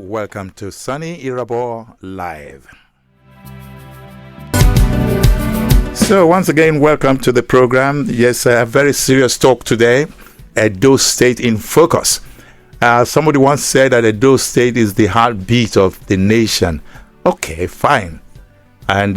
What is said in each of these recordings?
Welcome to Sunny Irabor Live. So once again, welcome to the program. Yes, a very serious talk today. Edo State in focus. Somebody once said that Edo State is the heartbeat of the nation. Okay, fine. And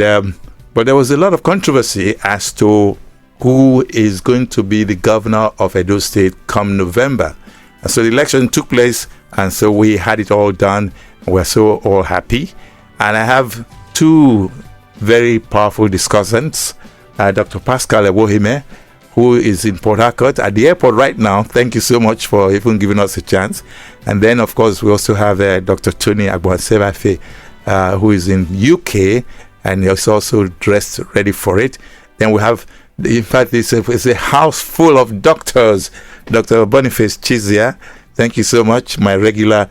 but there was a lot of controversy as to who is going to be the governor of Edo State come November. And so the election took place, and so we had it all done. We're so all happy. And I have two very powerful discussants. Dr. Paschal Ebhohimen, who is in Port Harcourt at the airport right now. Thank you so much for even giving us a chance. And then, of course, we also have Dr. Tony Agbonasevbaefe, who is in UK, and he's also dressed ready for it. Then we have, in fact, it's a house full of doctors. Dr. Boniface Chizia, thank you so much, my regular,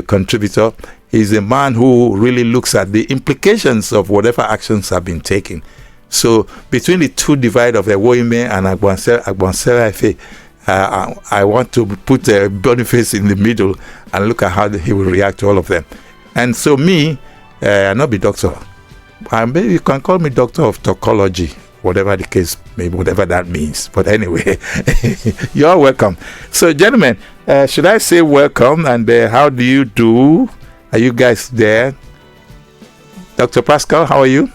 contributor. He's a man who really looks at the implications of whatever actions have been taken. So between the two divide of Ebhohimen and Agbonasevbaefe, I want to put Boniface in the middle and look at how he will react to all of them. And so me, I'll not be doctor. Maybe you can call me doctor of topology, whatever the case, maybe whatever that means. But anyway, you're welcome. So gentlemen, should I say welcome, and how do you do? Are you guys there? Dr. Paschal, how are you?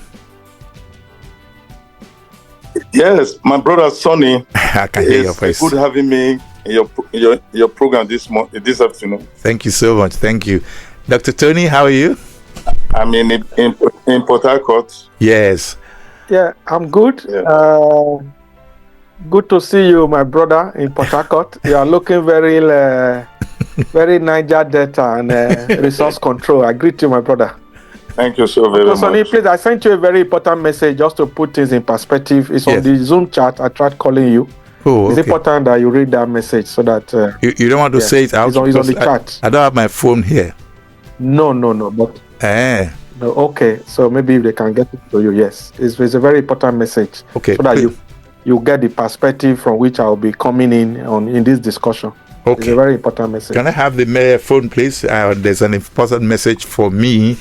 Yes, my brother Sonny. I can hear your voice. Good having me in your program this afternoon. Thank you so much. Thank you. Dr. Tony, how are you? I'm in Port Harcourt. Yes. Yeah, I'm good. Yeah. Good to see you, my brother, in Port Harcourt. You are looking very, very Niger Delta and resource control. I greet you, my brother. Thank you so very much. Sonny, please, I sent you a very important message just to put things in perspective. It's on the Zoom chat. I tried calling you. Oh, okay. It's important that you read that message so that... you don't want to say it out? It's on the chat. I don't have my phone here. No. But no, okay, so maybe if they can get it to you, yes. It's a very important message. Okay. So that you get the perspective from which I'll be coming in this discussion. Okay. It's a very important message. Can I have the phone, please? There's an important message for me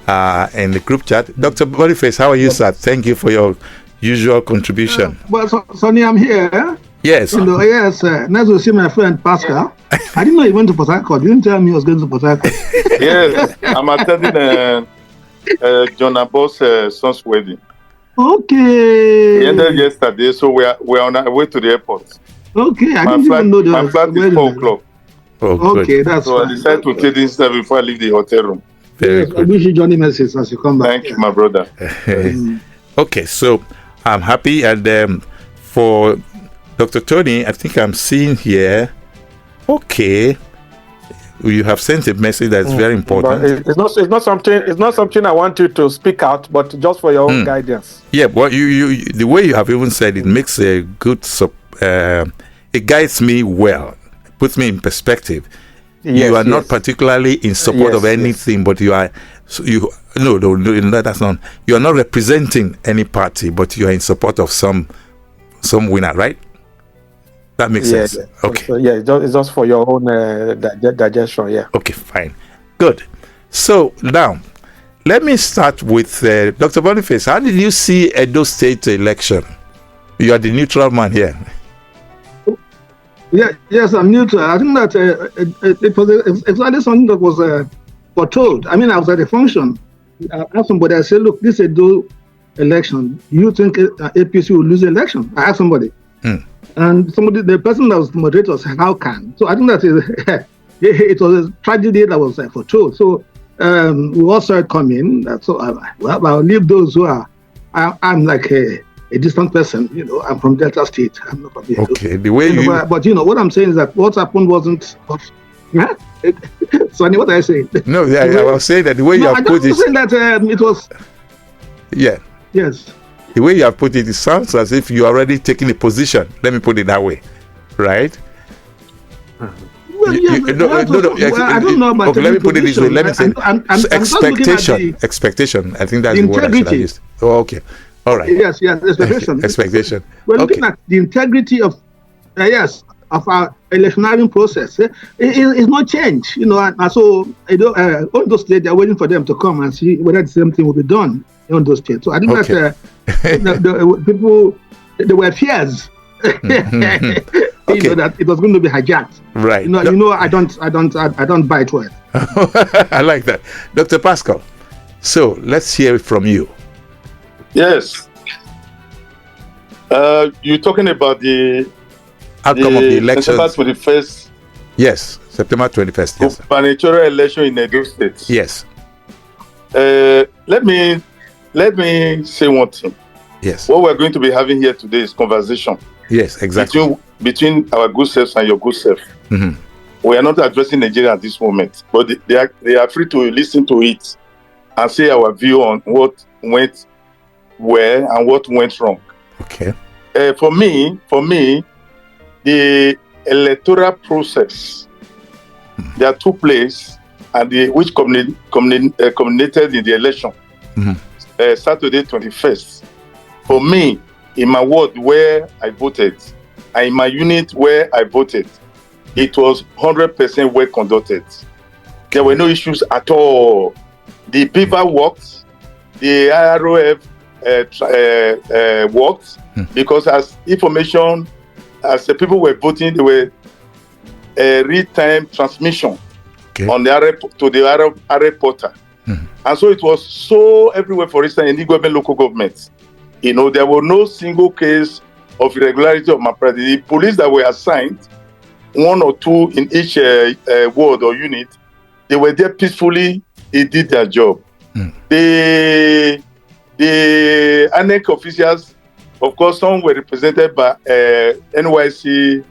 in the group chat. Dr. Boniface, how are you, sir? Thank you for your usual contribution. Sonny, I'm here. Yes. Yes, nice to see my friend Pascal. I didn't know he went to Port Harcourt. You didn't tell me he was going to Port Harcourt. Yes, I'm attending John Abos' son's wedding. Okay. He ended yesterday, so we're on our way to the airport. Okay, I didn't even know that. My flight is 4 o'clock. Oh, okay, that's so fine. I decided to take this before I leave the hotel room. Very good. I wish you journey message as you come back. Thank you, my brother. Okay, so I'm happy, and for Dr. Tony, I think I'm seeing here. Okay, you have sent a message that's very important. But it's not something I want you to speak out, but just for your own guidance. Yeah, but you the way you have even said it makes a good it guides me well, puts me in perspective. You are not particularly in support of anything, but you are no, that's not. You are not representing any party, but you are in support of some winner, right? That makes sense. Okay. So, it's just for your own digestion. Yeah. Okay, fine, good. So now, let me start with Dr. Boniface. How did you see Edo State election? You are the neutral man here. Yes, I'm neutral. I think that it was exactly something that was foretold. I mean, I was at a function. I asked somebody, I said, look, this Edo election, you think APC will lose the election? I asked somebody. And the person that was the moderator said, how can? So I think that it was a tragedy that was foretold. So we all saw it coming. So I'll leave those who are, I'm like a distant person, I'm from Delta State. I'm not from here. Okay, the way but what I'm saying is that what happened wasn't. Sonny, what are you saying? No, I was saying that the way you have put it. I'm saying that it was. Yeah. Yes. The way you have put it, it sounds as if you are already taking a position. Let me put it that way, right? Well, I don't know about. Okay, let me put it this way. Let me say expectation. I think that's the word I should have used. Oh, okay. All right. Yes, expectation. Expectation. We're looking at the integrity of, of our electioneering process. It's not changed, and so on those states, they're waiting for them to come and see whether the same thing will be done on those states. So I think that the people, there were fears. Okay. That it was going to be hijacked. Right. I don't buy into it. I like that. Dr. Paschal, so let's hear it from you. Yes. You're talking about the outcome of the elections. September 21st. Yes, September 21st. Yes. Gubernatorial election in Edo State. Yes. Let me say one thing. Yes. What we're going to be having here today is conversation. Yes, exactly. Between our good selves and your good self. Mm-hmm. We are not addressing Nigeria at this moment, but they are free to listen to it and say our view on what went well and what went wrong. Okay. For me, the electoral process, there are two places, and which culminated in the election. Mm-hmm. Saturday 21st. For me, in my ward where I voted, and in my unit where I voted, it was 100% well conducted. There were no issues at all. The beaver worked, the IROF worked, because as information, as the people were voting, there were real-time transmission on the RF portal. And so it was so everywhere. For instance, in the government, local governments, there was no single case of irregularity of malpractice. The police that were assigned, one or two in each ward or unit, they were there peacefully. They did their job. The ANEC officials, of course, some were represented by NYC,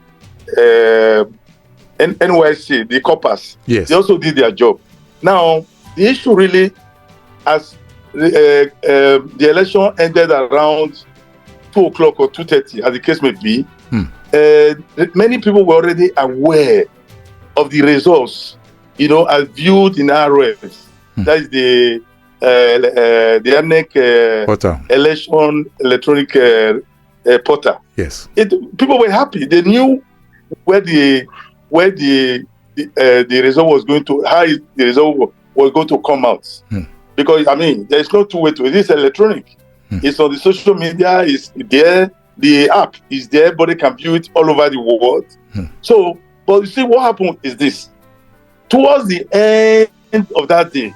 the coppers. Yes. They also did their job. Now, the issue really, as the election ended around 2 o'clock or 2:30, as the case may be, many people were already aware of the results, as viewed in ROF. That is the ANEC election electronic portal. Yes. People were happy. They knew where the result was going to, how the result was going to come out. Because there's no two way to it. This is electronic. It's on the social media. It's there. The app is there. Everybody can view it all over the world. So, but you see, what happened is this: towards the end of that day,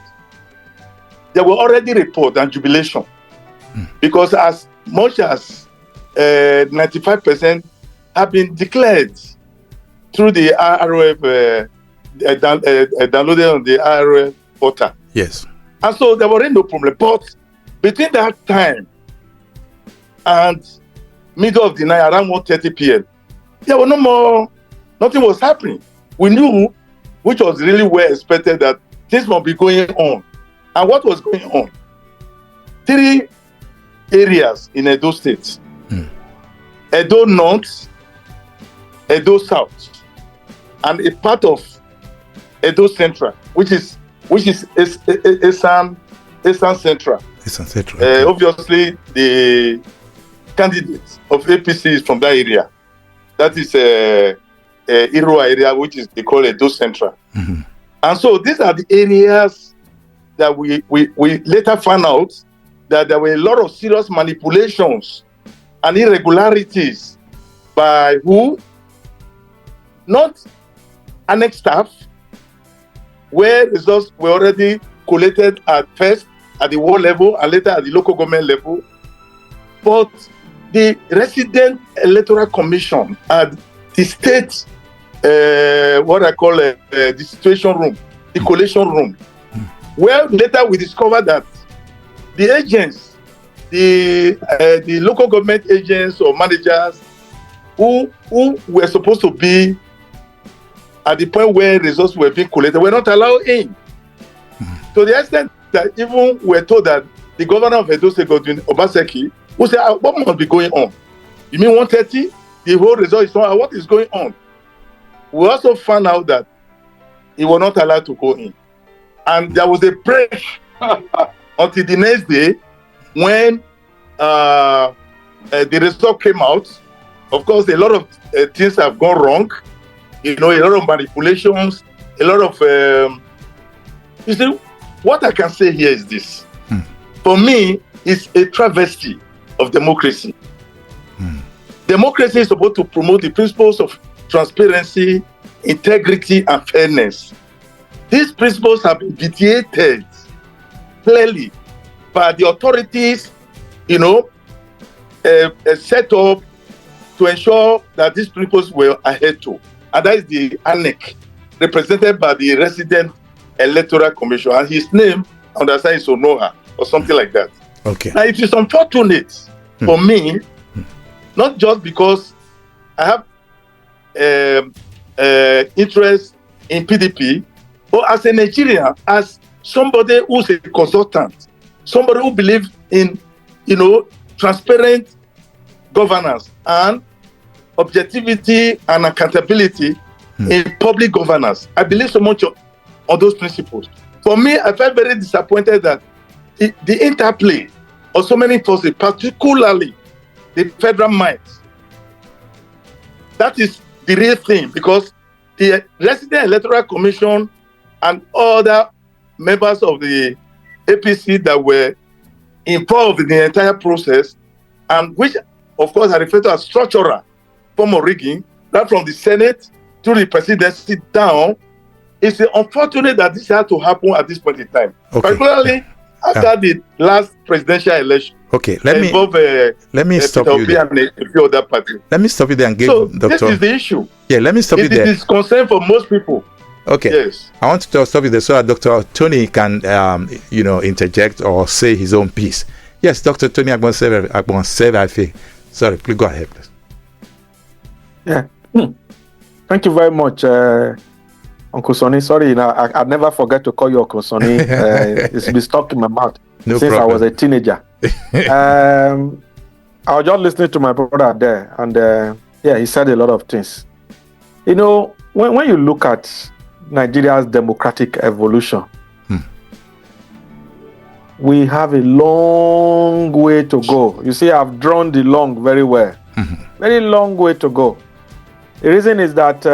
there were already reports and jubilation, because as much as 95% have been declared through the ROF, downloaded on the ROF portal. Yes. And so there were no problem. But between that time and middle of the night, around 1:30 p.m., there was nothing was happening. We knew, which was really well expected, that things must be going on. And what was going on? 3 areas in Edo State. Edo North, Edo South, and a part of Edo Central, which is Esan Central. Okay. Obviously, the candidate of APC is from that area. That is Irua area, which is they call Edo Central. And so these are the areas that we later found out that there were a lot of serious manipulations and irregularities by who? Not ANEC staff, where results were already collated at first at the ward level and later at the local government level, but the resident electoral commission at the state, what I call the situation room, the collation room, where later we discovered that the agents, the local government agents or managers who were supposed to be at the point where results were being collated were not allowed in. To the extent that even we were told that the governor of Edo State, Godwin Obaseki, who said, what must be going on? You mean 1:30? The whole result is not, what is going on? We also found out that he was not allowed to go in. And there was a break until the next day when the result came out. Of course, a lot of things have gone wrong. a lot of manipulations, a lot of, you see, what I can say here is this. For me, it's a travesty of democracy. Democracy is supposed to promote the principles of transparency, integrity, and fairness. These principles have been vitiated clearly by the authorities, set up to ensure that these principles were adhered to. And that is the ANEC, represented by the Resident Electoral Commission. And his name, I understand, is Onoha, or something like that. Okay. Now, it is unfortunate for me, not just because I have interest in PDP, but as a Nigerian, as somebody who's a consultant, somebody who believes in, transparent governance and objectivity and accountability in public governance. I believe so much on those principles. For me, I felt very disappointed that the interplay of so many forces, particularly the federal might, that is the real thing, because the Resident Electoral Commission and other members of the APC that were involved in the entire process, and which, of course, I refer to as structural form of rigging, that from the Senate to the presidency down, it's unfortunate that this had to happen at this point in time, particularly after the last presidential election. Okay, let me stop you there. And a few other parties. Let me stop you there and give Dr. This is the issue. Yeah, let me stop you there. It is concern for most people. Okay. Yes. I want to stop you there so that Dr. Tony can, interject or say his own piece. Yes, Dr. Tony Agbonasevbaefe. Sorry, please go ahead, please. Yeah. Thank you very much, Uncle Sonny. Sorry, I never forget to call you Uncle Sonny. It's been stuck in my mouth since problem. I was a teenager. I was just listening to my brother there, and he said a lot of things. When you look at Nigeria's democratic evolution, we have a long way to go. You see, I've drawn the long very well. Very long way to go. The reason is that,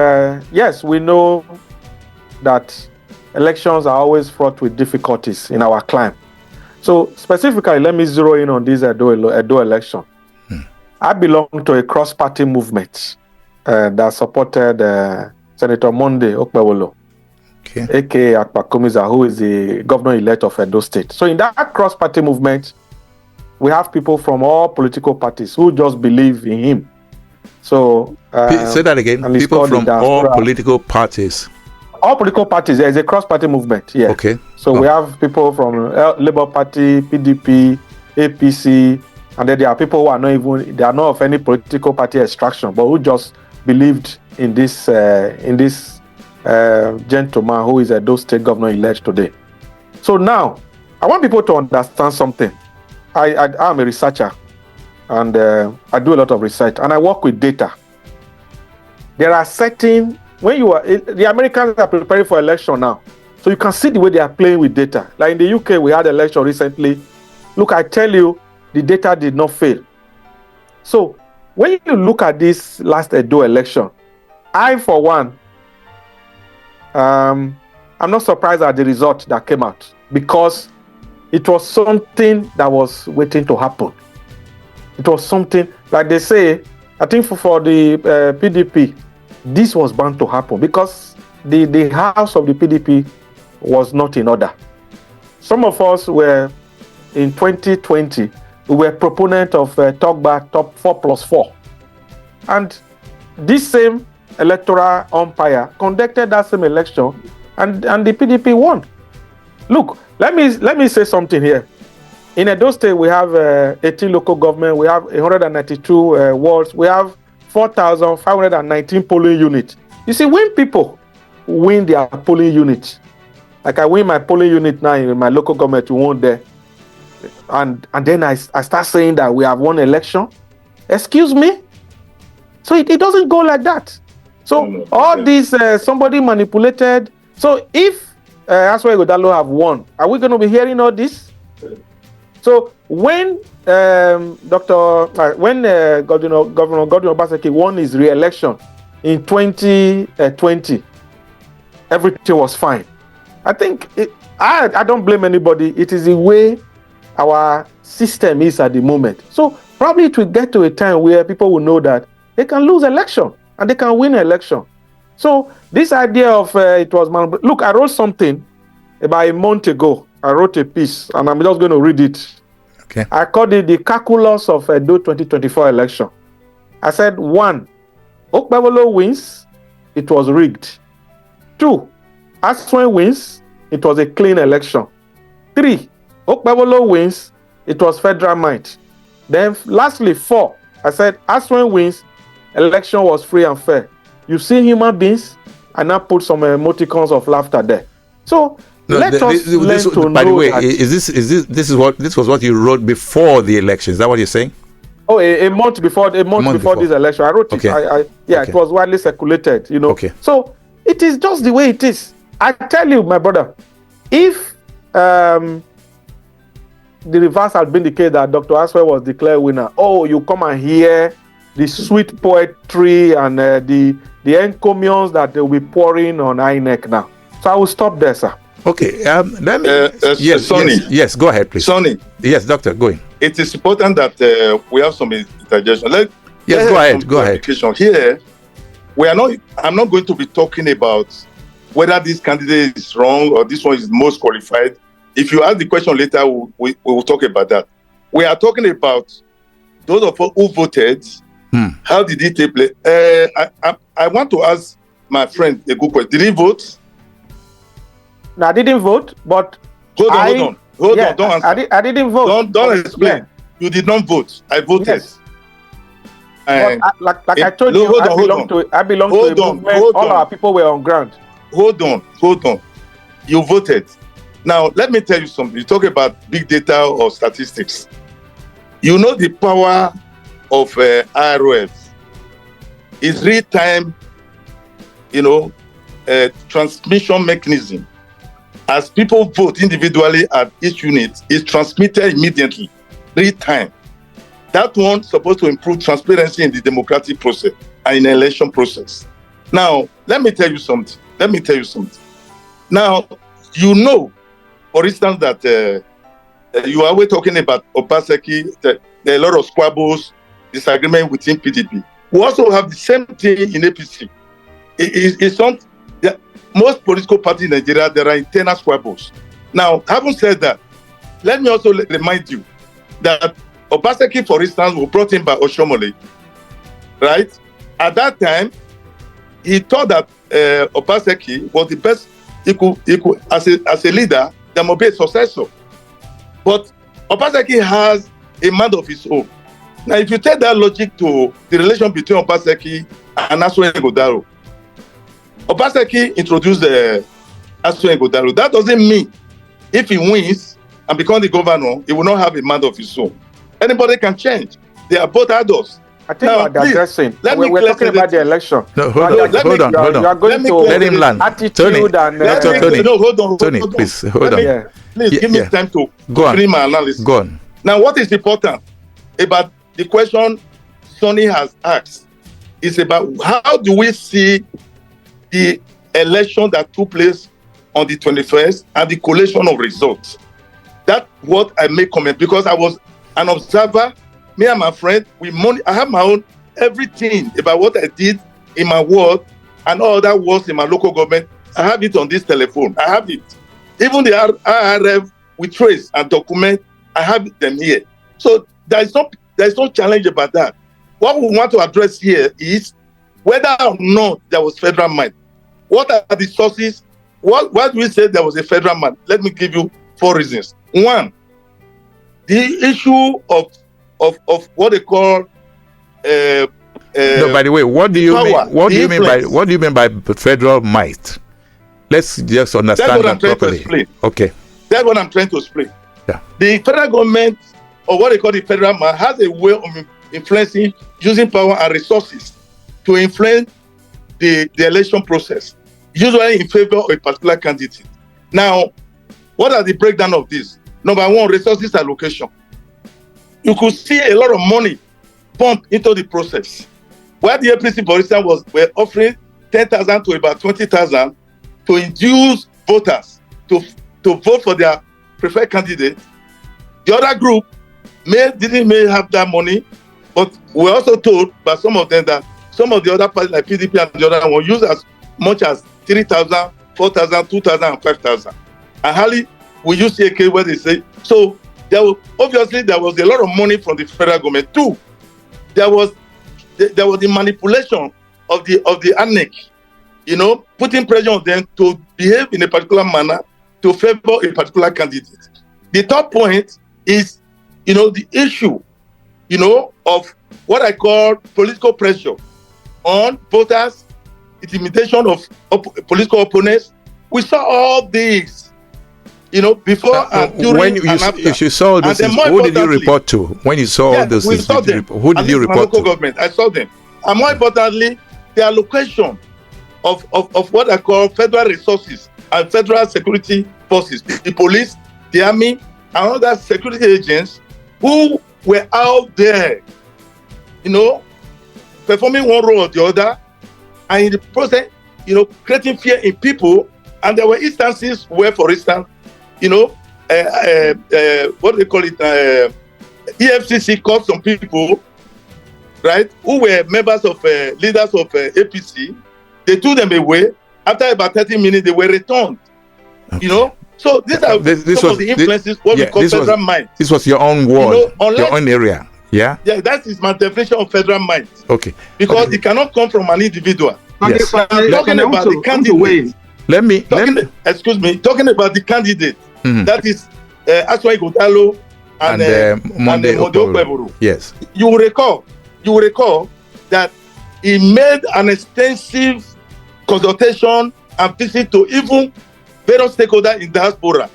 yes, we know that elections are always fraught with difficulties in our climb. So specifically, let me zero in on this Edo election. I belong to a cross-party movement that supported Senator Monday Okpewolo, aka Akpakomiza, who is the governor-elect of Edo State. So in that cross-party movement, we have people from all political parties who just believe in him. So say that again. People from all political parties. All political parties. There is a cross-party movement. Yeah. Okay. So we have people from Labour Party, PDP, APC, and then there are people who are not of any political party extraction, but who just believed in this gentleman who is a Edo State governor-elect today. So now, I want people to understand something. I am a researcher, and I do a lot of research, and I work with data. There are certain, the Americans are preparing for election now, so you can see the way they are playing with data. Like in the UK, we had election recently. Look, I tell you, the data did not fail. So when you look at this last Edo election, I, for one, I'm not surprised at the result that came out, because it was something that was waiting to happen. It was something, like they say, I think for the PDP, this was bound to happen, because the house of the PDP was not in order. Some of us were, in 2020, we were proponent of talk back top 4+4. And this same electoral umpire conducted that same election, and the PDP won. Look, let me say something here. In Edo State, we have 18 local government, we have 192 wards, we have 4,519 polling units. You see, when people win their polling unit, like I win my polling unit now in my local government, we won there, and then I start saying that we have won election. Excuse me? So it doesn't go like that. So all this, somebody manipulated. So if Aswa Godalo have won, are we going to be hearing all this? So when Governor Godwin Obaseki won his re-election, in 2020, everything was fine. I think I don't blame anybody. It is the way our system is at the moment. So probably it will get to a time where people will know that they can lose election and they can win election. So this idea of it was look, I wrote something about a month ago. I wrote a piece and I'm just going to read it. Okay. I called it the calculus of Edo 2024 election. I said 1, Okpebholo wins, it was rigged. 2, Aswen wins, it was a clean election. 3, Okpebholo wins, it was federal might. Then lastly, 4, I said Aswen wins, election was free and fair. You see human beings, and now put some emoticons of laughter there. So let us learn to know. By the way, that, this was what you wrote before the election. Is that what you're saying? Oh, a month before this election, I wrote it. Okay. It was widely circulated. You know. Okay. So it is just the way it is. I tell you, my brother, if the reverse had been the case that Dr. Aswe was declared winner, you come and hear the sweet poetry and the encomiums that they will be pouring on INEC now. So I will stop there, sir. Okay. Let me. Sonny. Yes. Go ahead, please. Sonny. Yes, doctor. Go in. It is important that we have some interjection. Go ahead. Here, I'm not going to be talking about whether this candidate is wrong or this one is most qualified. If you ask the question later, we will talk about that. We are talking about those of us who voted. How did he take place? I want to ask my friend a good question. Did he vote? No, I didn't vote, but Hold on. Don't answer. I didn't vote. Don't explain. Yeah. You did not vote. I voted. Yes. But I told you, I belong to a movement. All our people were on ground. Hold on. You voted. Now, let me tell you something. You talk about big data or statistics. You know the power of IROF is real-time, transmission mechanism. As people vote individually at each unit, it's transmitted immediately, real-time. That one's supposed to improve transparency in the democratic process and in the election process. Now, let me tell you something. Now, for instance, that you are always talking about Obaseki, there are a lot of squabbles, disagreement within PDP. We also have the same thing in APC. Most political parties in Nigeria, there are internal squabbles. Now, having said that, let me also remind you that Obaseki, for instance, was brought in by Oshomole, right? At that time, he thought that Obaseki was the best he could as a leader, there must be a successor. But Obaseki has a mind of his own. Now, if you take that logic to the relation between Obaseki and Aswen Godaro, Obaseki introduced Aswen Godaro. That doesn't mean if he wins and becomes the governor, he will not have a mind of his own. Anybody can change. They are both adults. I think we're digressing. We're talking about the election. No, hold on. You are going to let him land. Attitude and hold on. Tony, please hold on. Please give me time to finish my analysis. Go on. Now, what is important about the question Sonny has asked is about how do we see the election that took place on the 21st and the collation of results. That's what I make comment, because I was an observer. Me and my friend, I have my own everything about what I did in my ward and all that was in my local government. I have it on this telephone. I have it. Even the IRF, we trace and document. I have them here. So there is no challenge about that. What we want to address here is whether or not there was federal might. What are the sources? Why do we say there was a federal might? Let me give you 4 reasons. 1, the issue of what they call no, by the way, what do you mean by federal might? Let's just understand that properly. Okay. That's what I'm trying to explain. Yeah. The federal government, or what they call the federal might, has a way of influencing, using power and resources to influence the election process, usually in favor of a particular candidate. Now, what are the breakdown of this? Number 1, resources allocation. You could see a lot of money pumped into the process. where the APC, for instance, were offering 10,000 to about 20,000 to induce voters to vote for their preferred candidate. The other group didn't have that money, but we were also told by some of them that some of the other parties like PDP and the other one use as much as 3,000, 4,000, 2,000, and 5,000. And hardly we use a case where they say, so obviously there was a lot of money from the federal government too. There was the manipulation of the INEC, putting pressure on them to behave in a particular manner to favor a particular candidate. The third point is, the issue, of what I call political pressure on voters, intimidation of political opponents. We saw all these, before and during when and after. You saw this, who did you report to? When you saw all those things, who did you report to? Government, I saw them. And more importantly, the allocation of what I call federal resources and federal security forces, the police, the army, and other security agents who were out there, performing one role or the other, and in the process, creating fear in people. And there were instances where, for instance, what they call it, EFCC caught some people, right, who were members of leaders of APC. They took them away. After about 30 minutes, they were returned. Okay. So these are some of the influences, we call federal mind. This was your own ward, your own area. Yeah? Yeah, that is my definition of federal mind. Okay. Because it cannot come from an individual. Yes. Talking about the candidate. Talking about the candidate. Mm-hmm. That is Agbonasevbaefe Ighodalo and Monday Okpebholo. Yes. You will recall that he made an extensive consultation and visit to even various stakeholders in diaspora,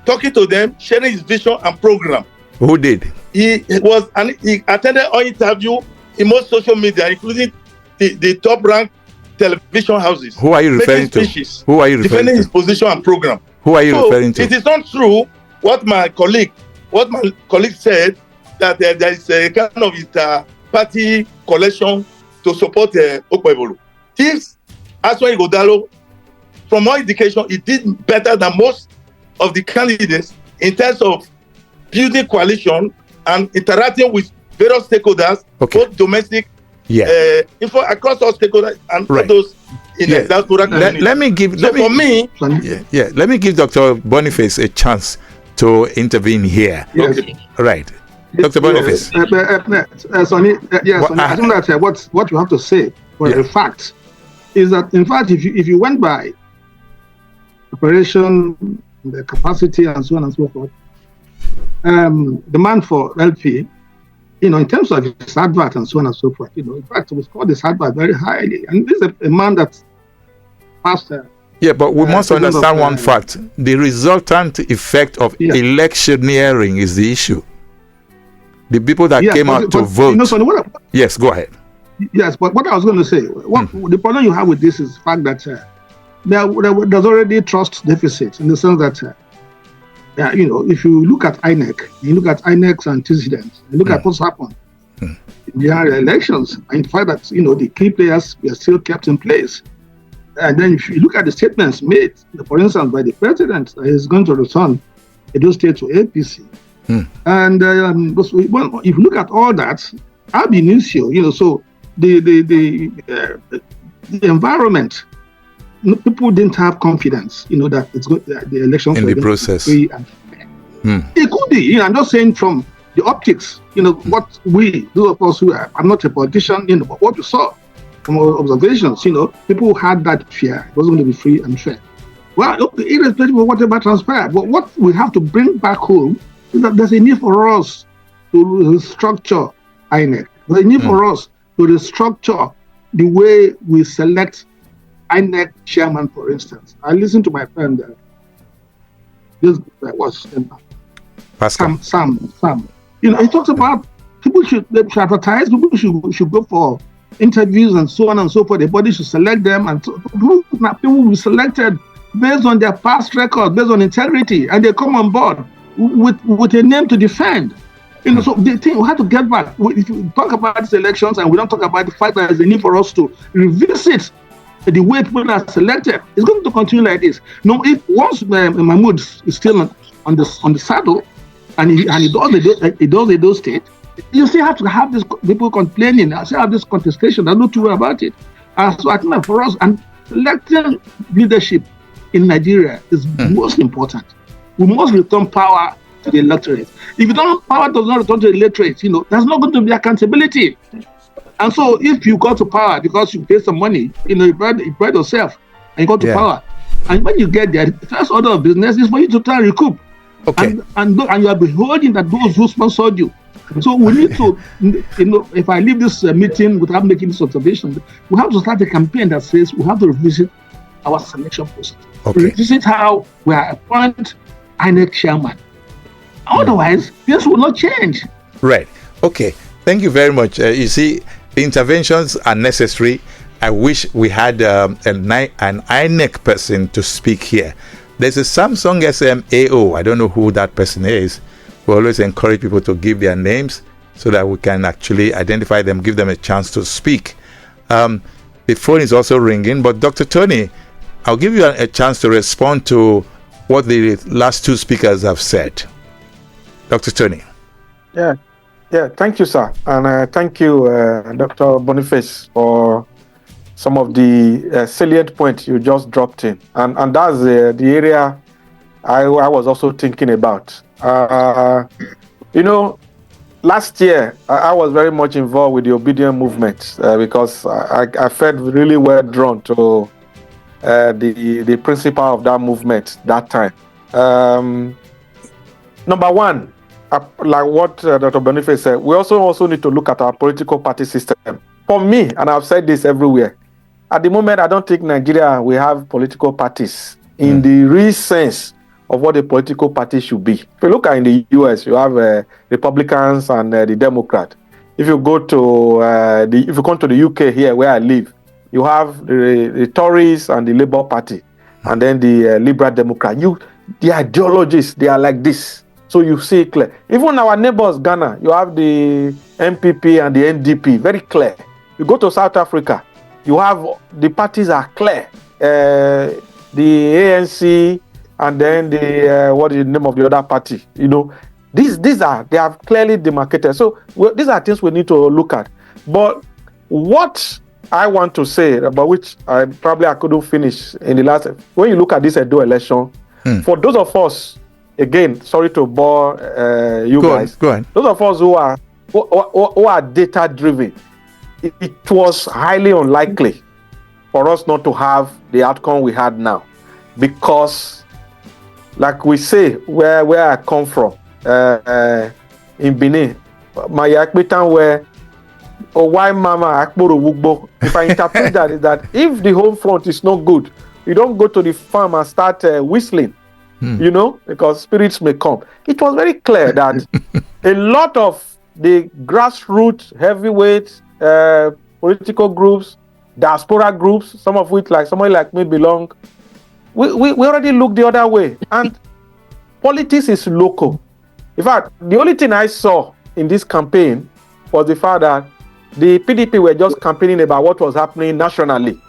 talking to them, sharing his vision and program. Who did? He attended all interviews in most social media, including the top-ranked television houses. Who are you referring to? Who are you referring to? Defending his position and program. Who are you referring to? It is not true what my colleague said, that there is a kind of party coalition to support Okpebholo. This Agbonasevbaefe Ighodalo, from my indication, he did better than most of the candidates in terms of building coalition and interacting with various stakeholders, both domestic, across all stakeholders and all those in the diaspora community. Let me give Dr. Boniface a chance to intervene here. Yes. Okay. Right. Dr. Boniface. Sonny, I think that what you have to say for a fact is that, in fact, if you went by operation, the capacity, and so on and so forth, demand for LP, in terms of his advert and so on and so forth, in fact, we scored this advert very highly. And this is a man that passed. But we must understand one fact. The resultant effect of electioneering is the issue. The people that came out to vote. Yes, go ahead. Yes, but what I was going to say, the problem you have with this is the fact that there's already trust deficit, in the sense that, if you look at INEC, you look at INEC's antecedents, you look at what's happened in the elections, and the fact that, the key players were still kept in place. And then if you look at the statements made, for instance, by the president, he's going to return Edo State to APC. And if you look at all that, ab initio, so the environment, people didn't have confidence, that it's good, the elections in the process. Free and fair. It could be, I'm just saying from the optics, what those of us who I'm not a politician, but what we saw from our observations, people had that fear. It wasn't going to be free and fair. Well, irrespective of whatever transpired, but what we have to bring back home is that there's a need for us to restructure INEC. There's a need for us to restructure the way we select INEC chairman, for instance. I listened to my friend, Paschal. Sam. He talks about people should advertise, people should go for interviews and so on and so forth. The body should select them, and people will be selected based on their past record, based on integrity, and they come on board with a name to defend. You know, so the thing we have to get back. If we talk about these elections and we don't talk about the fact that there's a need for us to revisit the way people are selected, it's going to continue like this. No, if once Mahmoud is still on the saddle and he does those state, you still have to have these people complaining. I still have this contestation. There's no two way about it. So I think that for us, and electing leadership in Nigeria is most important. We must return power to the electorate. If power does not return to the electorate, you know, there's not going to be accountability. And so if you got to power because you pay some money, you know, you bribe yourself and you got to power. And when you get there, the first order of business is for you to try and recoup. Okay. And you are beholding that those who sponsored you. So we need to, you know, if I leave this meeting without making this observation, we have to start a campaign that says we have to revisit our selection process. Okay. Revisit how we are appoint INEC chairman. Otherwise, this will not change. Right. Okay. Thank you very much. You see, interventions are necessary. I wish we had an INEC person to speak here. There's a Samsung SMAO. I don't know who that person is. We always encourage people to give their names so that we can actually identify them, give them a chance to speak. The phone is also ringing, but Dr. Tony, I'll give you a chance to respond to what the last two speakers have said. Dr. Tony. Yeah, thank you, sir. And thank you, Dr. Boniface, for some of the salient points you just dropped in. And that's the area I was also thinking about. You know, last year, I was very much involved with the obedient movement because I felt really well drawn to the principle of that movement that time. Number one, like what Dr. Boniface said, we also need to look at our political party system. For me, and I've said this everywhere, at the moment, I don't think Nigeria will have political parties in the real sense of what a political party should be. If you look at in the US, you have Republicans and the Democrat. If you go to if you come to the UK here where I live, you have the Tories and the Labour Party, and then the Liberal Democrat. The ideologies, they are like this. So you see it clear. Even our neighbors, Ghana, you have the MPP and the NDP, very clear. You go to South Africa, you have the parties are clear. The ANC and then the what is the name of the other party? You know, they are clearly demarcated. So these are things we need to look at. But what I want to say, about which I couldn't finish in the last, when you look at this Edo election, for those of us, again, sorry to bore you guys. Go on. Those of us who are data driven, it was highly unlikely for us not to have the outcome we had now, because, like we say, where I come from, in Benin, my yakbitan where why mama akporo wugbo. If I interpret that is that if the home front is not good, you don't go to the farm and start whistling. You know, because spirits may come. It was very clear that a lot of the grassroots, heavyweight political groups, diaspora groups, some of which, like somebody like me, belong, we already looked the other way. And politics is local. In fact, the only thing I saw in this campaign was the fact that the PDP were just campaigning about what was happening nationally.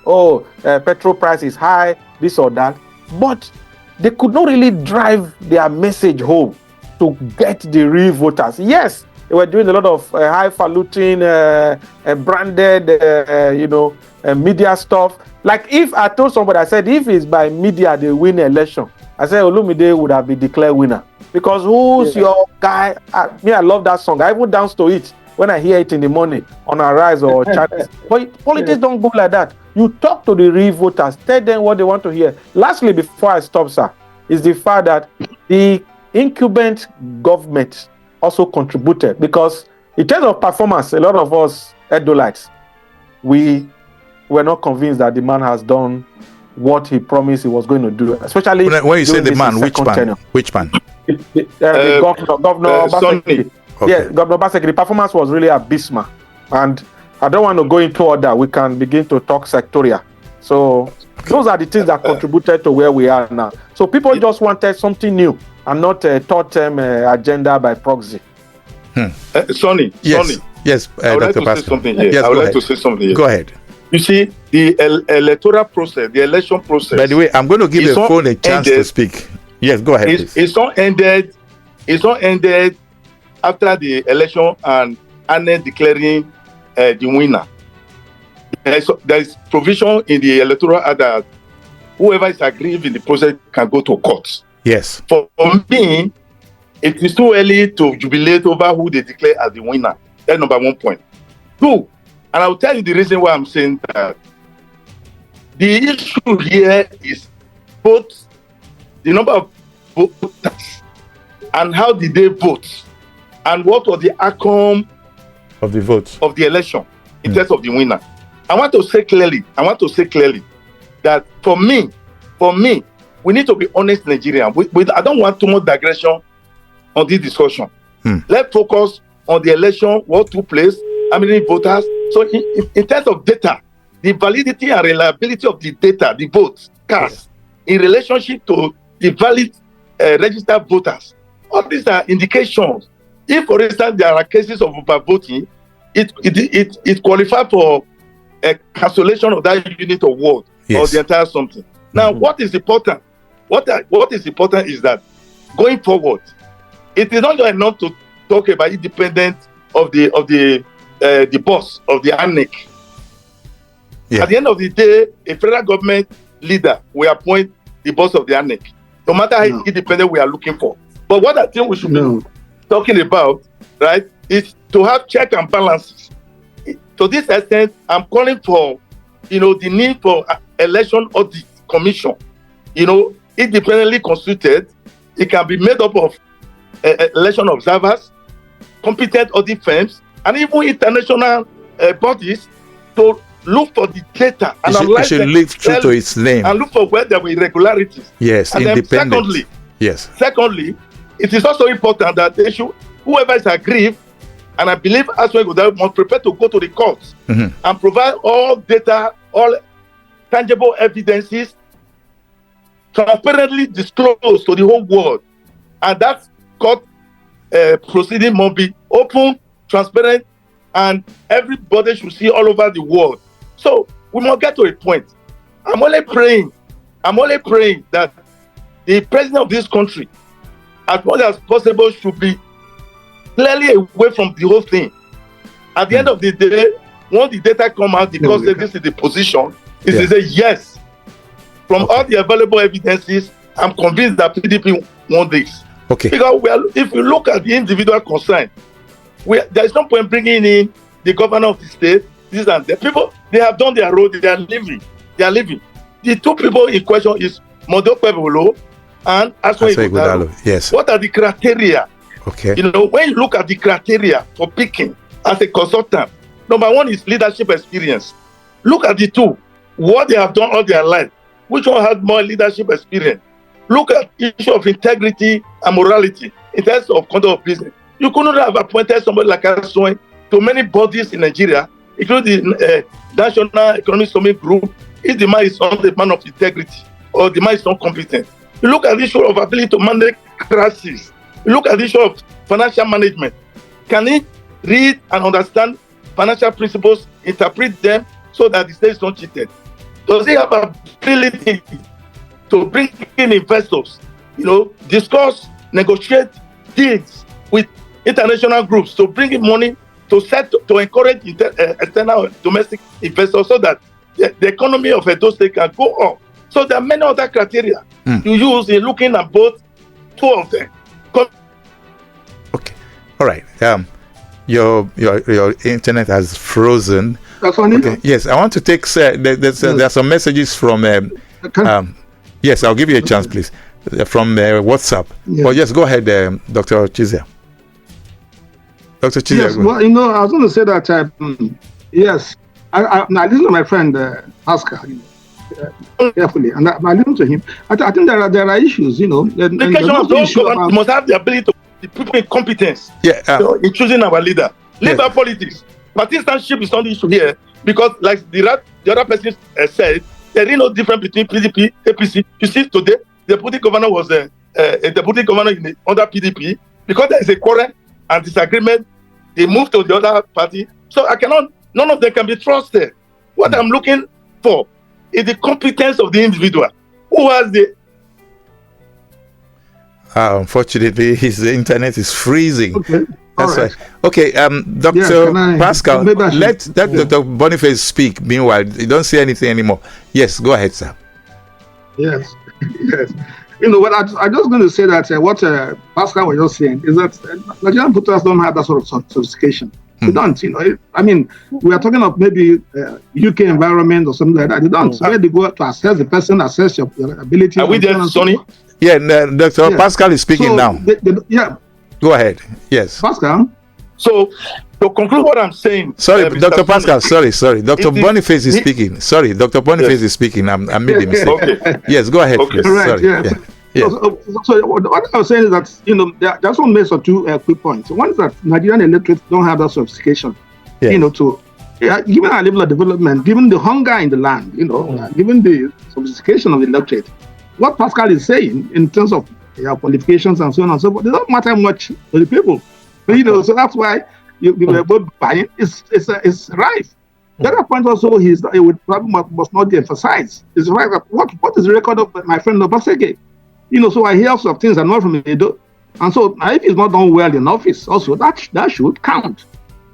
Petrol price is high, this or that. But they could not really drive their message home to get the real voters. Yes, they were doing a lot of highfalutin, branded, media stuff. Like if I told somebody, I said, if it's by media they win the election, I said Olumide would have been declared winner. Because who's your guy? I love that song. I even dance to it when I hear it in the morning on Arise or Channel. But politics don't go like that. You talk to the real voters, tell them what they want to hear. Lastly, before I stop, sir, is the fact that the incumbent government also contributed, because in terms of performance, a lot of us Edolites, we were not convinced that the man has done what he promised he was going to do. Especially when you say the man, which man? Which man? Governor Obaseki. Okay. Yeah, Governor Obaseki. The performance was really abysmal, and I don't want to go into order. We can begin to talk sectorial. So those are the things that contributed to where we are now. So people just wanted something new and not a third-term agenda by proxy. Sonny. Yes, I would like Dr. to Paschal. say something here. Yes, I would go like ahead. to say something here. Go ahead. You see, the electoral process, the election process. By the way, I'm going to give the phone a chance to ended, speak. Yes, go ahead, please. It's not ended. It's not ended after the election and INEC declaring the winner. There is provision in the electoral act that whoever is aggrieved in the process can go to court. Yes. For me, it is too early to jubilate over who they declare as the winner. That's number 1 point. 2, and I will tell you the reason why I'm saying that. The issue here is both the number of voters and how did they vote and what was the outcome of the vote of the election in terms of the winner. I want to say clearly that for me, we need to be honest Nigerian. I don't want too much digression on this discussion. Let's focus on the election, what took place, how many voters. So in terms of data, the validity and reliability of the data, the votes cast, in relationship to the valid registered voters, all these are indications. If, for instance, there are cases of overvoting, it qualifies for a cancellation of that unit of word or the entire something. Now, what is important? What is important is that going forward, it is not enough to talk about independence of the boss of the INEC. At the end of the day, a federal government leader will appoint the boss of the INEC, no matter how independent we are looking for. But what I think we should be talking about, right, is to have check and balances. To this extent, I'm calling for, the need for election audit commission, independently constituted. It can be made up of election observers, competent audit firms, and even international bodies to look for the data and analyze it. It should live true to its name and look for where there were irregularities. Yes, and independent. Secondly, it is also important that they should, whoever is aggrieved, and I believe Agbonasevbaefe must prepare to go to the courts and provide all data, all tangible evidences, transparently disclosed to the whole world, and that court proceeding must be open, transparent, and everybody should see all over the world. So we must get to a point. I'm only praying that the president of this country, as much as possible, should be clearly away from the whole thing. At the end of the day, once the data come out, because this is the position, it is a yes. From all the available evidences, I'm convinced that PDP won this. Because if you look at the individual concern, there is no point bringing in the governor of the state, this and that. People, they have done their role, they are living. The two people in question is Paschal and Agbonasevbaefe. Yes. What are the criteria? When you look at the criteria for picking as a consultant, number 1 is leadership experience. Look at the two, what they have done all their life. Which one has more leadership experience? Look at the issue of integrity and morality in terms of conduct of business. You couldn't have appointed somebody like Agbonasevbaefe to many bodies in Nigeria, including the National Economic Summit Group, if the man is not a man of integrity or the man is not competent. You look at the issue of ability to manage crises. You look at the issue of financial management. Can he read and understand financial principles, interpret them so that the state is not cheated? Does he have ability to bring in investors, discuss, negotiate deals with international groups to bring in money to encourage external domestic investors so that the economy of Edo State can go up? So there are many other criteria you use in looking at both two of them. Okay, all right. Your internet has frozen. Okay. Yes, I want to take. There are some messages from. Yes, I'll give you a chance, please, from WhatsApp. Yes. Well, yes, go ahead, Dr. Chizia. Dr. Chizia. Yes, well, I was going to say that. Yes, I listen to my friend Oscar carefully, and I listen to him. I think there are issues. The question of those governments must have the ability to the people in competence. In choosing our leader. Liberal politics. Partisanship is not the issue here because, like the other person said, there is no difference between PDP, APC. You see, today the deputy governor was a deputy governor under PDP because there is a quarrel and disagreement, they move to the other party. So none of them can be trusted. What I'm looking for is the competence of the individual who has the. Unfortunately, his internet is freezing. Okay. That's All right. right. Okay, Dr. Paschal, let Dr. Boniface speak. Meanwhile, you don't say anything anymore. Yes, go ahead, sir. Yes. Yes. What I'm just going to say that what Pascal was just saying is that Nigerian voters don't have that sort of sophistication. They don't, I mean, we are talking of maybe UK environment or something like that. They don't. Where they go to assess the person, assess your ability. Are we there, Sonny? Yeah, Dr. Pascal is speaking now. Yeah. Go ahead. Yes. Pascal. So, to conclude what I'm saying. Sorry, Dr. Pascal. Sorry. Dr. Boniface is speaking. Sorry, Dr. Boniface is speaking. I made a mistake. Okay. Yes, go ahead, please. Right, Sorry. yeah. Yes. So what I was saying is that just one make two quick points. One is that Nigerian electorate don't have that sophistication, given our level of development, given the hunger in the land, given the sophistication of the electorate. What Pascal is saying in terms of qualifications and so on and so forth, it doesn't matter much to the people. So that's why you were both buying. It's rife. The other point also is that it would probably must not be emphasized. Is the fact that what is the record of my friend Obaseki? So I hear of things I'm not from Edo. And so if he's not done well in office, also that should count.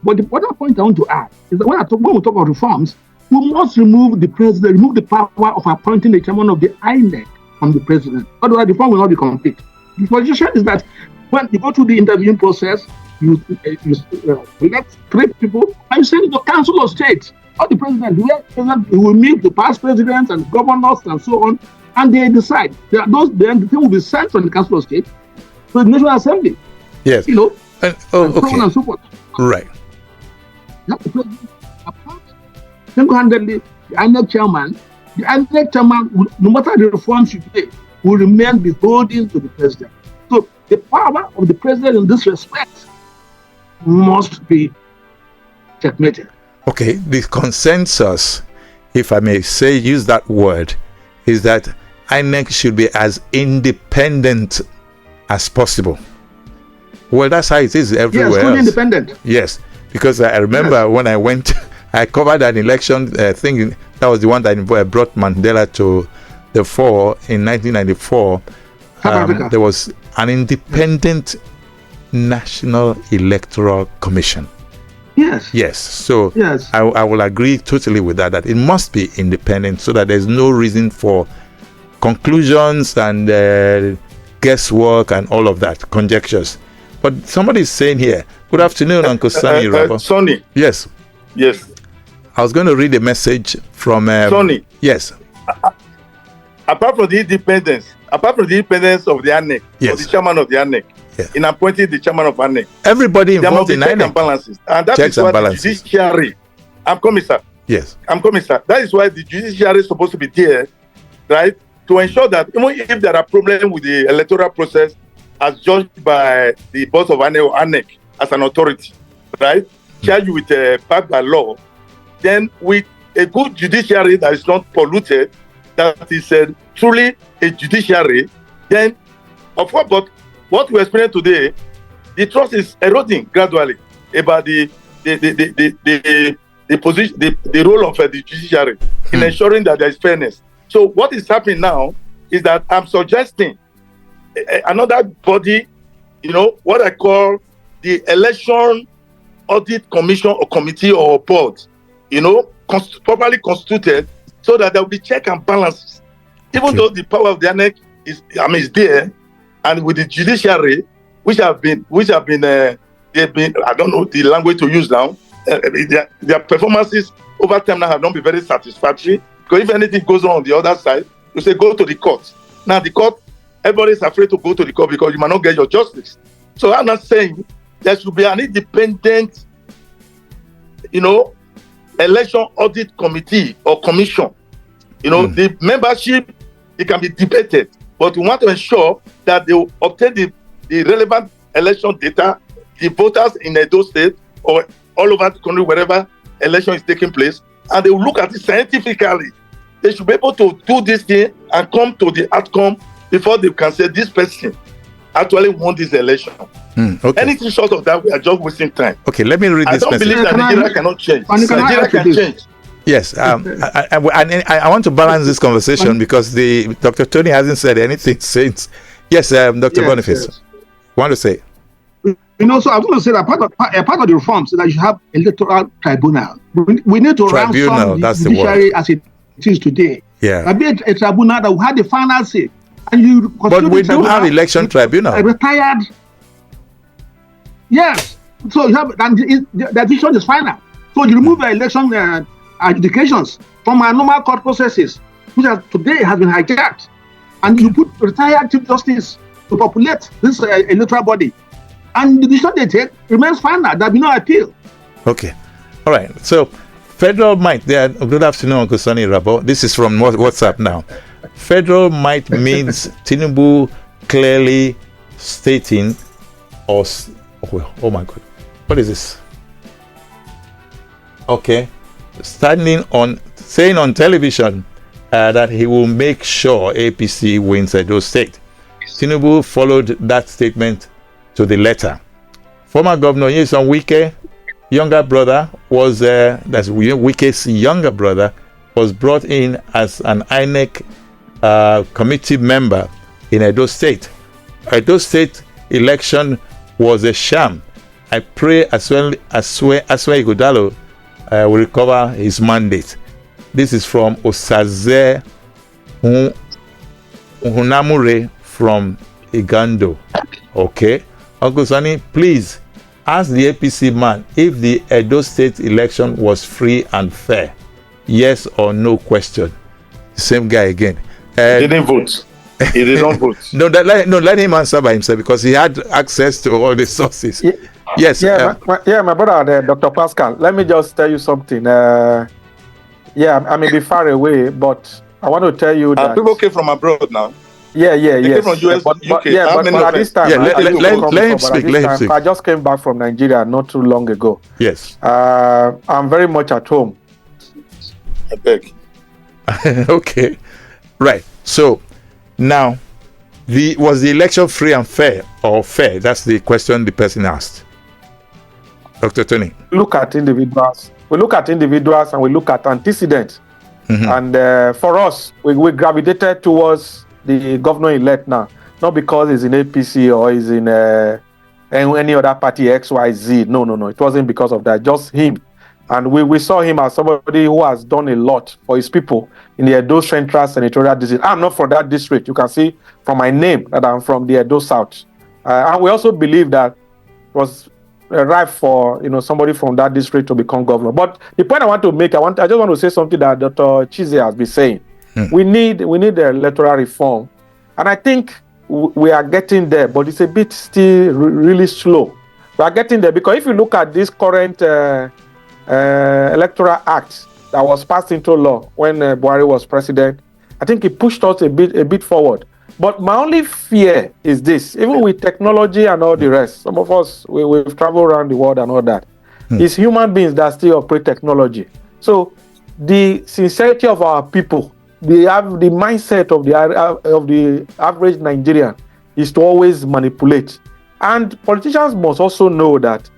But the other point I want to add is that when we talk about reforms, we must remove the power of appointing the chairman of the INEC from the president. Otherwise, the reform will not be complete. The position is that when you go through the interviewing process, you elect 3 people, and you send it to Council of State, or the president. He will meet the past presidents and governors and so on, and they decide. Then the thing will be sent from the Council of State to the National Assembly. Yes. And okay. so on and so forth. Right. Now the president appoints single-handedly the INEC chairman. The INEC chairman, no matter the reforms you take, will remain beholden to the president. So the power of the president in this respect must be checkmated. Okay, the consensus, if I may use that word, is that INEC should be as independent as possible. Well, that's how it is everywhere. Yes, fully independent. Yes, because I remember when I went, I covered an election thing. That was the one that brought Mandela to the fore in 1994. There was an independent National Electoral Commission. Yes. So yes. I will agree totally with that it must be independent so that there's no reason for conclusions and guesswork and all of that, conjectures. But somebody is saying here, good afternoon, Uncle Sonny. Sonny. Yes. I was going to read a message from Sonny. Yes. Apart from the independence of the ANEC, or the chairman of the ANEC, in appointing the chairman of ANEC, everybody involved in check and balances, and that is why the judiciary. I'm coming, sir. Yes. I'm coming, sir. That is why the judiciary is supposed to be there, right, to ensure that even if there are problems with the electoral process, as judged by the boss of ANEC as an authority, right, charged with backed by law, then with a good judiciary that is not polluted, that is truly a judiciary, then of course, but what we experience today, the trust is eroding gradually about the position, the role of the judiciary in ensuring that there is fairness. So what is happening now is that I'm suggesting another body, what I call the Election Audit Commission or Committee or Board, properly constituted, so that there will be check and balances. Even though the power of the ANEC is there, and with the judiciary, which have been, they've been, I don't know the language to use now, their performances over time now have not been very satisfactory. Because if anything goes on the other side, you say go to the court. Now the court, everybody is afraid to go to the court because you might not get your justice. So I'm not saying there should be an independent, election audit committee or commission. The membership, it can be debated, but we want to ensure that they will obtain the relevant election data, the voters in Edo State or all over the country, wherever election is taking place, and they will look at it scientifically. They should be able to do this thing and come to the outcome before they can say this person actually won this election. Okay. Anything short of that, we are just wasting time. Okay, let me read I this don't message. believe that Nigeria cannot change. Nigeria can change. Yes, I want to balance this conversation because Dr. Tony hasn't said anything since. Yes, Dr. Boniface, want to say? So I want to say that part of the reforms is that you have electoral tribunal. We need to ransom the judiciary as it is today. Yeah. Be a tribunal that will have the final say. And but we do have election tribunal. Retired. Yes. So you have, and the decision is final. So you remove the election adjudications from our normal court processes, which today has been hijacked, and you put retired chief justice to populate this electoral body, and the decision they take remains final. There will be no appeal. Okay, all right. So federal might. There. Good afternoon, Uncle Sonny Rabo. This is from WhatsApp now. Federal might means Tinubu clearly stating, oh my God, what is this? Okay. Saying on television that he will make sure APC wins Edo State. Tinubu followed that statement to the letter. Former Governor Nyesom Wike, younger brother, was that's Wike's younger brother, was brought in as an INEC committee member in Edo State. Edo State election was a sham. I pray Aswe Ighodalo will recover his mandate. This is from Osaze Hunamure from Igando. Okay. Uncle Sonny, please ask the APC man if the Edo State election was free and fair. Yes or no question. Same guy again. He didn't vote. He did not vote. Let him answer by himself because he had access to all the sources. Yeah. Yes. My brother, Dr. Paschal. Let me just tell you something. I may be far away, but I want to tell you that people came from abroad now. They came from US, but UK. But at this time, let him speak. I just came back from Nigeria not too long ago. Yes. I'm very much at home. I beg. Okay. Right. So now, was the election free and fair or fair? That's the question the person asked. Dr. Tony. Look at individuals. We look at individuals and we look at antecedents. And for us, we gravitated towards the governor-elect now, not because he's in APC or he's in any other party, XYZ. No. It wasn't because of that. Just him. And we saw him as somebody who has done a lot for his people in the Edo Central Senatorial District. I'm not from that district. You can see from my name that I'm from the Edo South. And we also believe that it was ripe for somebody from that district to become governor. But the point I want to make, I just want to say something that Dr. Chize has been saying. We need the electoral reform, and I think we are getting there, but it's a bit still really slow. We are getting there because if you look at this current electoral act that was passed into law when Buhari was president, I think it pushed us a bit forward. But my only fear is this: even with technology and all the rest, some of us we've traveled around the world and all that. It's human beings that still operate technology. So the sincerity of our people, the mindset of the average Nigerian is to always manipulate. And politicians must also know that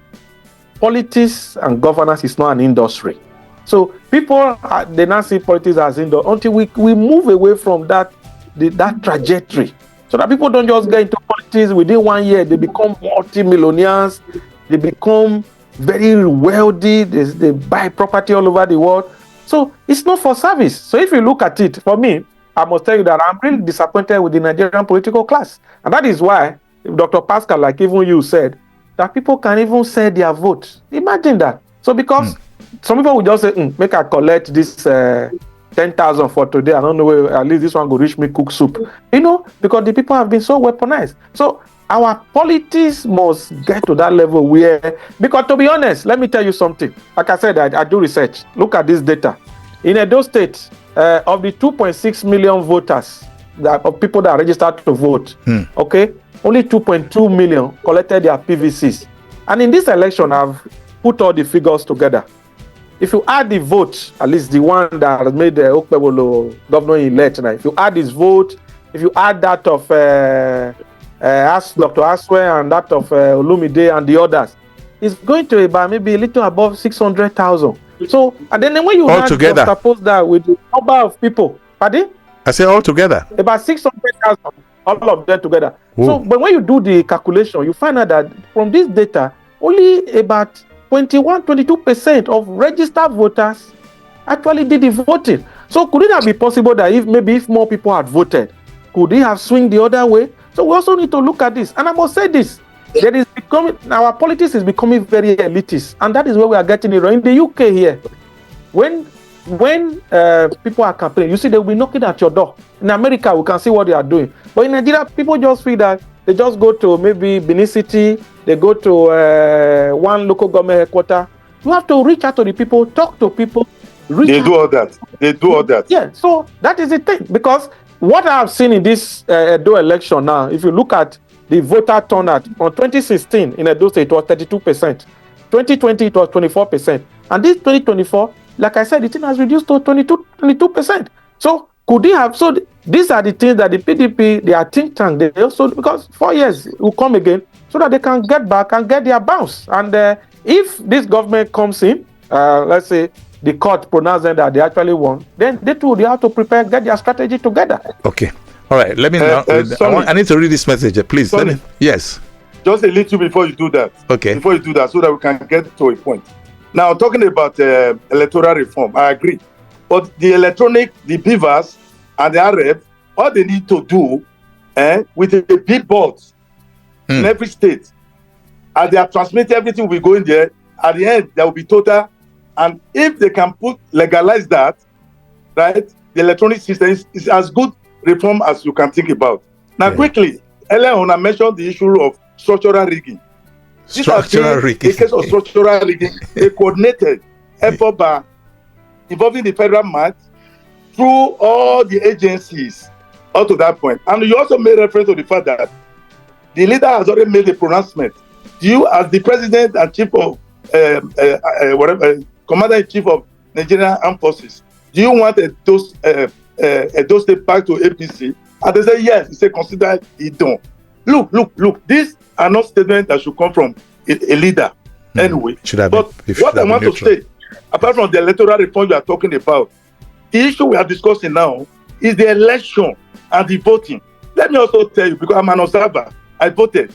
politics and governance is not an industry. So people they now see politics as industry until we move away from that trajectory, so that people don't just get into politics within 1 year. They become multi-millionaires. They become very wealthy. They buy property all over the world. So it's not for service. So if you look at it, for me, I must tell you that I'm really disappointed with the Nigerian political class. And that is why, Dr. Paschal, like even you said, that people can even sell their vote. Imagine that. So because some people will just say, make I collect this 10,000 for today. I don't know where, at least this one will reach me cook soup. Because the people have been so weaponized. So our politics must get to that level where, because to be honest, let me tell you something. Like I said, I do research. Look at this data. In Edo State, of the 2.6 million voters, of people that are registered to vote, okay, only 2.2 million collected their PVCs. And in this election, I've put all the figures together. If you add the vote, at least the one that has made the Okpebolo governor-elect, if you add his vote, if you add that of ask Dr. Aswe and that of Olumide and the others, is going to about maybe a little above 600,000. So, and then when you juxtapose that with the number of people, pardon? I say all together. About 600,000, all of them together. Ooh. So, but when you do the calculation, you find out that from this data, only about 22% of registered voters actually did the voting. So, could it have been possible that if more people had voted, could it have swung the other way? So, we also need to look at this. And I must say this. Our politics is becoming very elitist, and that is where we are getting it wrong. In the UK here, when people are campaigning, you see they will be knocking at your door. In America, we can see what they are doing. But in Nigeria, people just feel that they just go to maybe Benin City, they go to one local government headquarters. You have to reach out to the people, talk to people. They do all that. Yeah, so that is the thing. Because what I have seen in this Edo election now, if you look at the voter turnout from 2016 in Edo State, it was 32%. 2020, it was 24%. And this 2024, like I said, the thing has reduced to 22%. So could they have? So these are the things that the PDP, their think tank, they also, because 4 years will come again, so that they can get back and get their bounce. And if this government comes in, let's say the court pronouncing that they actually won, then they have to prepare, get their strategy together. Okay. All right, let me now. I need to read this message, please. Yes. Just a little before you do that. Okay. Before you do that, so that we can get to a point. Now, talking about electoral reform, I agree. But the beavers and the RF, all they need to do with the big boards in every state, and they are transmitting everything will be going there. At the end, there will be total. And if they can legalize that, right, the electronic system is as good reform as you can think about. Now, quickly, earlier on, I mentioned the issue of structural rigging. Structural rigging. In case of structural rigging, a coordinated effort by involving the federal might through all the agencies up to that point. And you also made reference to the fact that the leader has already made a pronouncement. You, as the president and chief of commander-in-chief of Nigerian Armed Forces, do you want those state back to APC? And they say yes. He said consider it done. Look. These are not statements that should come from a leader anyway. But what I want to say, apart from the electoral reform you are talking about, the issue we are discussing now is the election and the voting. Let me also tell you, because I'm an observer, I voted.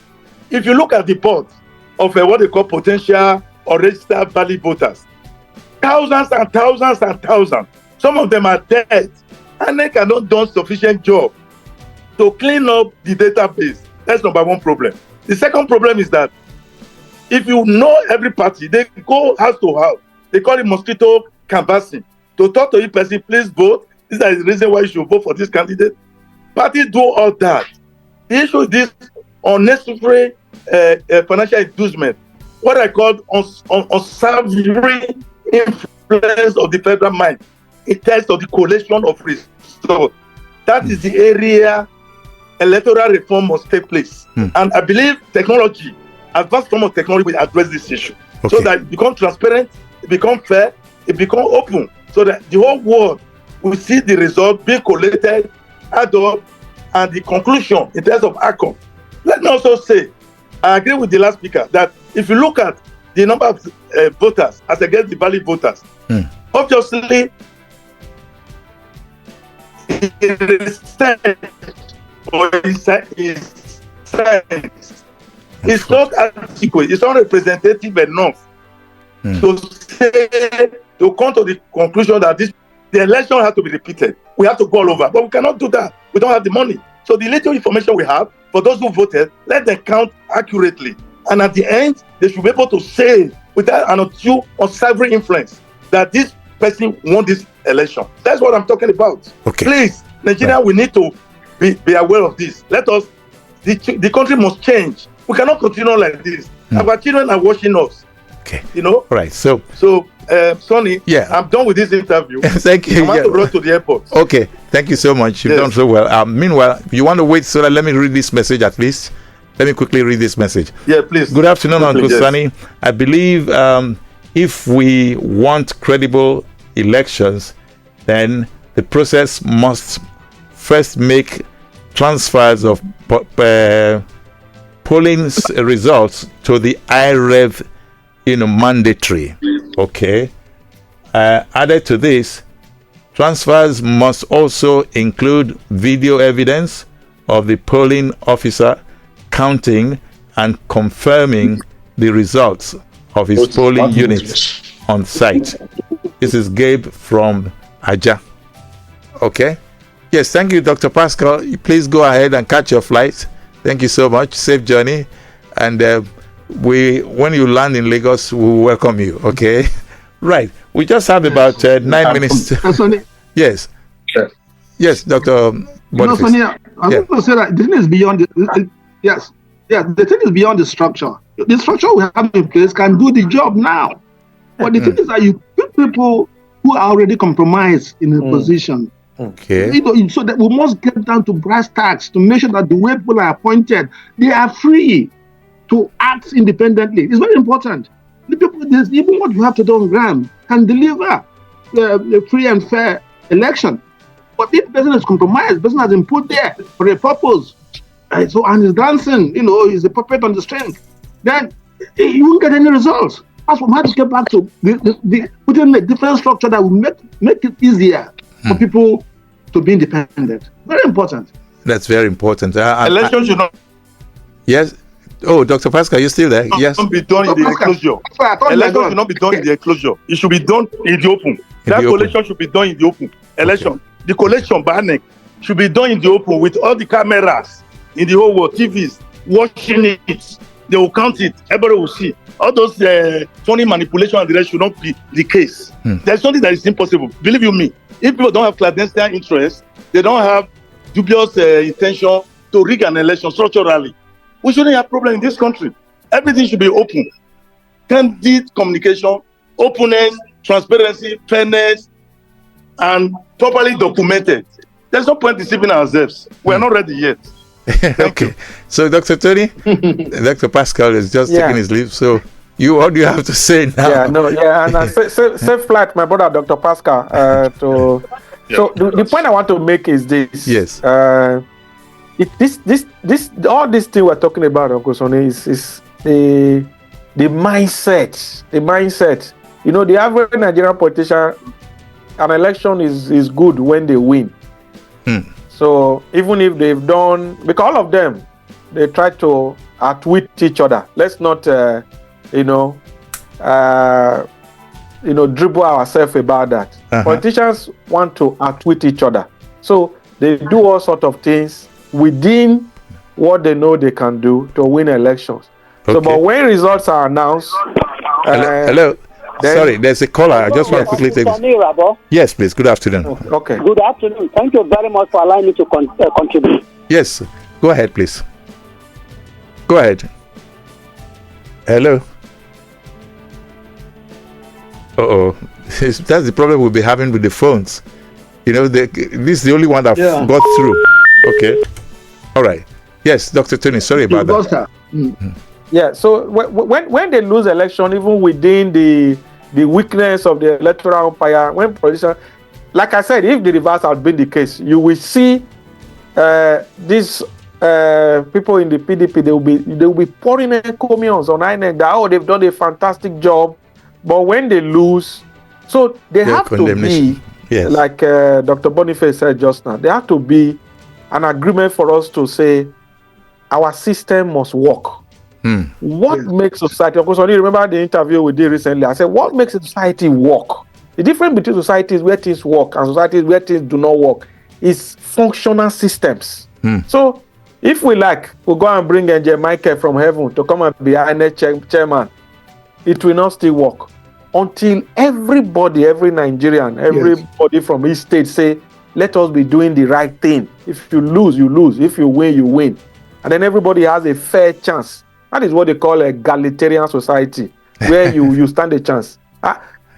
If you look at the board of what they call potential or registered valid voters, thousands and thousands and thousands. Some of them are dead, and they cannot do sufficient job to clean up the database. That's number one problem. The second problem is that if you know every party, they go house to house. They call it mosquito canvassing. To talk to each person, please vote. This is the reason why you should vote for this candidate. Parties do all that. The issue is this unnecessary financial inducement, what I call unsavory influence of the federal mind in terms of the collation of risk. So that is the area electoral reform must take place. And I believe technology, advanced form of technology will address this issue. So that it becomes transparent, it becomes fair, it becomes open, so that the whole world will see the result being collated, add up, and the conclusion in terms of outcome. Let me also say, I agree with the last speaker that if you look at the number of voters as against the valid voters, obviously, it's not adequate, it's not representative enough to say, to come to the conclusion that the election has to be repeated. We have to go all over, but we cannot do that. We don't have the money. So the little information we have, for those who voted, let them count accurately. And at the end, they should be able to say, without an unsavory influence, that this person won this election. That's what I'm talking about. Please, Nigeria, we need to be aware of this. The country must change. We cannot continue like this. Our children are watching us. You know? All right. So Sonny, I'm done with this interview. Thank you. I want to run to the airport. Okay. Thank you so much. You've done so well. Meanwhile, you want to wait so that let me read this message at least. Let me quickly read this message. Yeah, please. Good afternoon, Uncle Sonny. I believe if we want credible elections, then the process must first make transfers of polling results to the IREV, mandatory. Okay. Added to this, transfers must also include video evidence of the polling officer counting and confirming the results of his polling units on site. This is Gabe from Aja. Okay. Yes, thank you, Dr. Paschal. Please go ahead and catch your flight. Thank you so much. Safe journey. And when you land in Lagos, we will welcome you. Okay. Right. We just have about 9 minutes. Yes. Yes, Dr. Boniface. Sonia, I was going to say that the thing is beyond the thing is beyond the structure. The structure we have in place can do the job now. But the thing is that you put people who are already compromised in a position. Okay. So that we must get down to brass tacks to make sure that the way people are appointed, they are free to act independently. It's very important. The people, even what you have to do on ground can deliver a free and fair election. But if the person is compromised, the person has been put there for a purpose, and is dancing, is a puppet on the string, then you won't get any results. That's what we have to get back to putting a different structure that will make it easier for people to be independent. Very important. That's very important. Election should not. Yes. Oh, Dr. Paschal, you still there? Yes. Not be done in the enclosure. Election should not be done in the enclosure. It should be done in the open. Collation should be done in the open. Election. The collation by NEC should be done in the open with all the cameras in the whole world, TVs, watching it. They will count it. Everybody will see. All those funny manipulation and the rest should not be the case. There's something that is impossible. Believe you me, if people don't have clandestine interest, they don't have dubious intention to rig an election structurally, we shouldn't have problem in this country. Everything should be open. Candid communication, openness, transparency, fairness, and properly documented. There's no point deceiving ourselves. We're not ready yet. Okay. So, Dr. Tony, Dr. Paschal is just taking his leave. So, what do you have to say now? And safe flight, my brother, Dr. Paschal. So, the point I want to make is this. Yes. All this thing we're talking about, Uncle Sonny, is the mindset. The mindset. The average Nigerian politician, an election is good when they win. So even if they've done, because all of them, they try to outwit each other. Let's not, dribble ourselves about that. Politicians want to outwit each other. So they do all sorts of things within what they know they can do to win elections. Okay. So, but when results are announced... Hello. Sorry, there's a caller. I just want to quickly take this. Yes, please. Good afternoon. Okay. Good afternoon. Thank you very much for allowing me to contribute. Yes. Go ahead, please. Go ahead. Hello. That's the problem we'll be having with the phones. This is the only one that got through. Okay. All right. Yes, Dr. Tony, sorry about that. Yeah, so when they lose election, even within the weakness of the electoral umpire, when politicians, like I said, if the reverse had been the case, you will see these people in the PDP, they will be pouring encomiums on INEC that they've done a fantastic job, but when they lose, so they have to be like Dr. Boniface said just now. There have to be an agreement for us to say our system must work. What makes society, of course, I remember the interview we did recently. I said, what makes a society work? The difference between societies where things work and societies where things do not work is functional systems. So if we'll go and bring Angel Michael from heaven to come and be INEC chairman, it will not still work until everybody, every Nigerian, everybody from each state say, let us be doing the right thing. If you lose, you lose. If you win, you win. And then everybody has a fair chance. That is what they call a egalitarian society, where you stand a chance.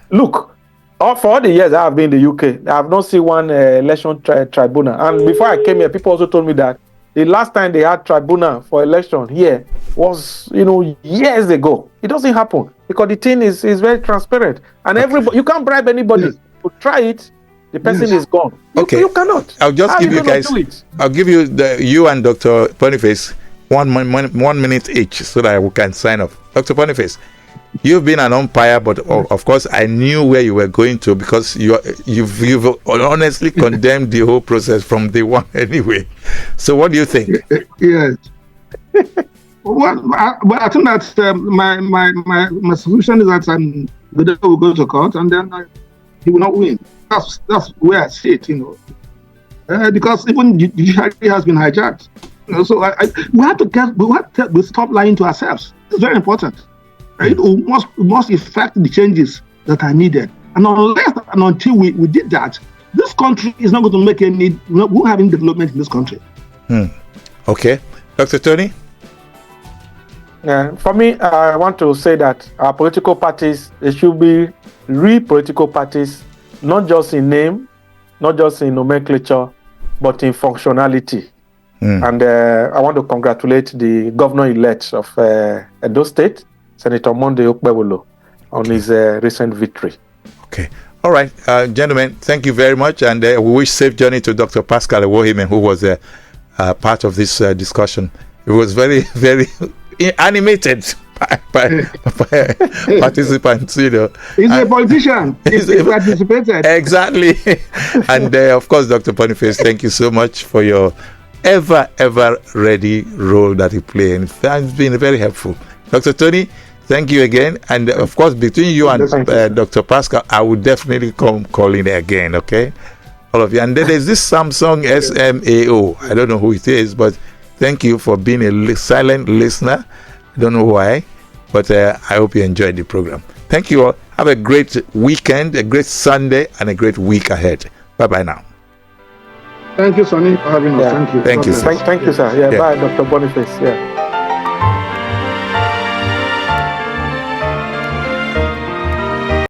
Look, for all the years I have been in the UK, I have not seen one election tribunal. And before I came here, people also told me that the last time they had tribunal for election here was, years ago. It doesn't happen because the thing is very transparent. And everybody, you can't bribe anybody to try it. The person is gone. You cannot. I'll just give you guys. I'll give you you and Dr. Boniface 1 minute each so that we can sign off. Dr. Boniface, you've been an umpire, but of course I knew where you were going to, because you've honestly condemned the whole process from day one anyway. So what do you think? Yes. Well, I think that my solution is that the day will go to court and then he will not win. That's where I see it, because even the judiciary has been hijacked. So we have to stop lying to ourselves. It's very important. Right? We must effect the changes that are needed. And unless and until we did that, this country is not going to make we won't have any development in this country. Okay. Dr. Tony? For me, I want to say that our political parties, they should be real political parties, not just in name, not just in nomenclature, but in functionality. And I want to congratulate the governor-elect of Edo State, Senator Monday Okpebholo, on his recent victory. Okay. All right, gentlemen, thank you very much. And we wish safe journey to Dr. Paschal Ebhohimen, who was part of this discussion. It was very, very animated by participants, He's a politician. He participated. Exactly. And of course, Dr. Boniface, thank you so much for your ever ready role that you play, and it's been very helpful. Dr. Tony, thank you again. And of course, between you and Dr. Paschal, I will definitely come calling again, okay? All of you. And then there's this Samsung SMAO. I don't know who it is, but thank you for being a silent listener. I don't know why, but I hope you enjoyed the program. Thank you all. Have a great weekend, a great Sunday, and a great week ahead. Bye-bye now. Thank you, Sonny, for having us. Thank you. Thank you, sir. Thank you, sir. Bye, Dr. Boniface.